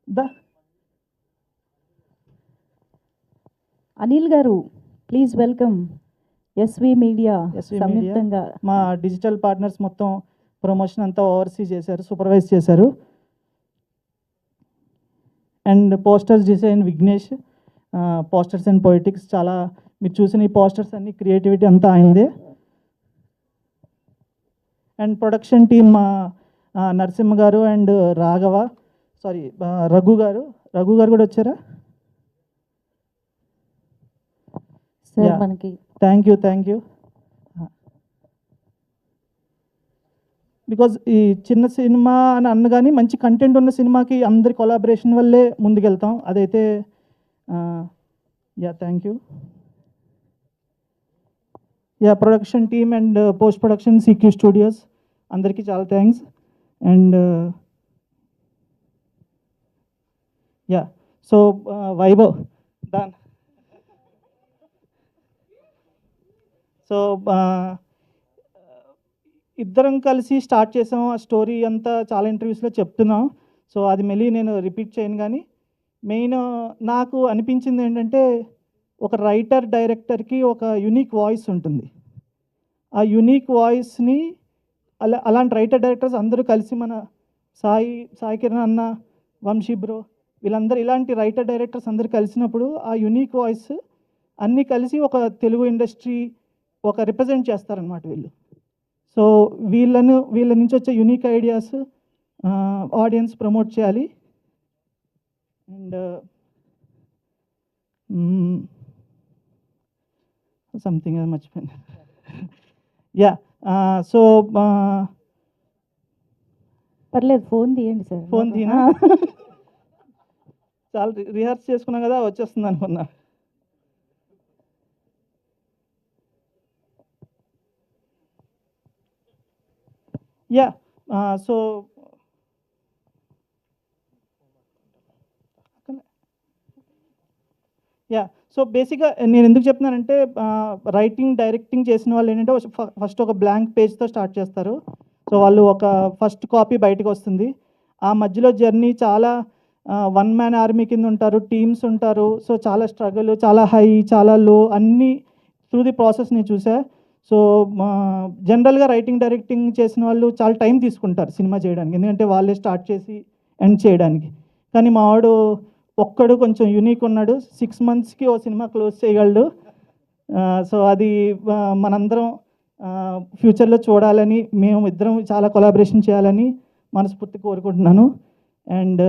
The Anil garu please welcome SV media SV media సంయుక్తంగా మా digital partners మొత్తం ప్రమోషన్ అంతా ఓవర్సీ చేశారు, సూపర్వైజ్ చేశారు. And posters design Vignesh, posters and poetics చాలా మీరు చూసిన ఈ పోస్టర్స్ అన్ని క్రియేటివిటీ అంతా ఆయనదే. అండ్ ప్రొడక్షన్ టీమ్ నరసింహ గారు అండ్ రాఘవ, సారీ రఘు గారు కూడా వచ్చారా? Sir Yeah. మనకి థ్యాంక్ యూ. బికాజ్ ఈ చిన్న సినిమా అని అన్న కానీ మంచి కంటెంట్ ఉన్న సినిమాకి అందరి కొలాబరేషన్ వల్లే ముందుకెళ్తాం. అదైతే thank you. Production team and post production CQ studios అందరికీ చాలా thanks. And so Vaibhav than so ఇద్దరం కలిసి స్టార్ట్ చేసాం. ఆ స్టోరీ అంతా చాలా ఇంటర్వ్యూస్లో చెప్తున్నాం. సో అది మళ్ళీ నేను రిపీట్ చేయను. కానీ మెయిన్ నాకు అనిపించింది ఏంటంటే, ఒక రైటర్ డైరెక్టర్కి ఒక యూనిక్ వాయిస్ ఉంటుంది. ఆ యూనిక్ వాయిస్ని అలాంటి రైటర్ డైరెక్టర్స్ అందరూ కలిసి మన సాయి కిరణ్ అన్న, వంశీ బ్రో, వీళ్ళందరూ ఇలాంటి రైటర్ డైరెక్టర్స్ అందరూ కలిసినప్పుడు ఆ యూనిక్ వాయిస్ అన్నీ కలిసి ఒక తెలుగు ఇండస్ట్రీ ఒక రిప్రజెంట్ చేస్తారనమాట వీళ్ళు. సో వీళ్ళ నుంచి వచ్చే యూనిక్ ఐడియాస్ ఆడియన్స్ ప్రమోట్ చేయాలి. అండ్ సంథింగ్ అది మర్చిపోయాను. సో పర్లేదు ఫోన్ తీయండి సార్. ఫోన్ తీనా? చాలా రిహార్స్ చేసుకున్నాం కదా, వచ్చేస్తుంది అనుకున్నా. సో సో బేసిక్గా నేను ఎందుకు చెప్తున్నానంటే, రైటింగ్ డైరెక్టింగ్ చేసిన వాళ్ళు ఏంటంటే ఫస్ట్ ఒక బ్లాంక్ పేజ్తో స్టార్ట్ చేస్తారు. సో వాళ్ళు ఒక ఫస్ట్ కాపీ బయటకు వస్తుంది. ఆ మధ్యలో జర్నీ చాలా వన్ మ్యాన్ ఆర్మీ కింద ఉంటారు, టీమ్స్ ఉంటారు. సో చాలా స్ట్రగుల్, చాలా హై, చాలా లో, అన్నీ త్రూ ది ప్రాసెస్ నేను చూసా. సో జనరల్గా రైటింగ్ డైరెక్టింగ్ చేసిన వాళ్ళు చాలా టైం తీసుకుంటారు సినిమా చేయడానికి, ఎందుకంటే వాళ్ళే స్టార్ట్ చేసి ఎండ్ చేయడానికి. కానీ మా వాడు ఒక్కడు కొంచెం యూనిక్ ఉన్నాడు. 6 monthsకి ఓ సినిమా క్లోజ్ చేయగలడు. సో అది మనందరం ఫ్యూచర్లో చూడాలని, మేము ఇద్దరం చాలా కొలాబరేషన్ చేయాలని మనస్ఫూర్తి కోరుకుంటున్నాను. అండ్